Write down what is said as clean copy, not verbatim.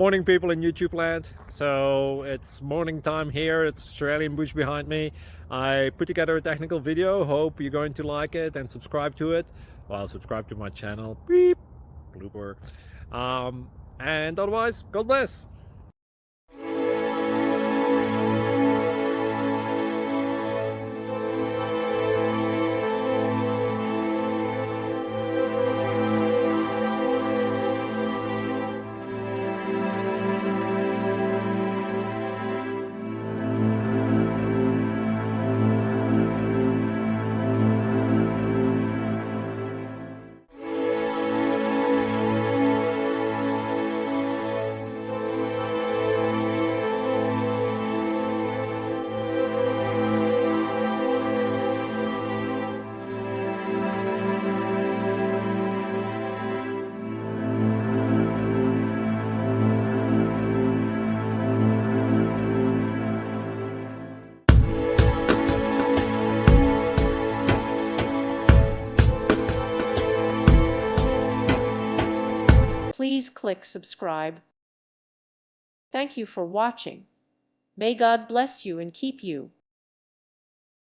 Morning, people in YouTube land. So it's morning time here. It's Australian bush behind me. I put together a technical video. Hope you're going to like it and subscribe to it. Well, subscribe to my channel. Beep. Blooper. And otherwise, God bless. Please click subscribe. Thank you for watching. May God bless you and keep you.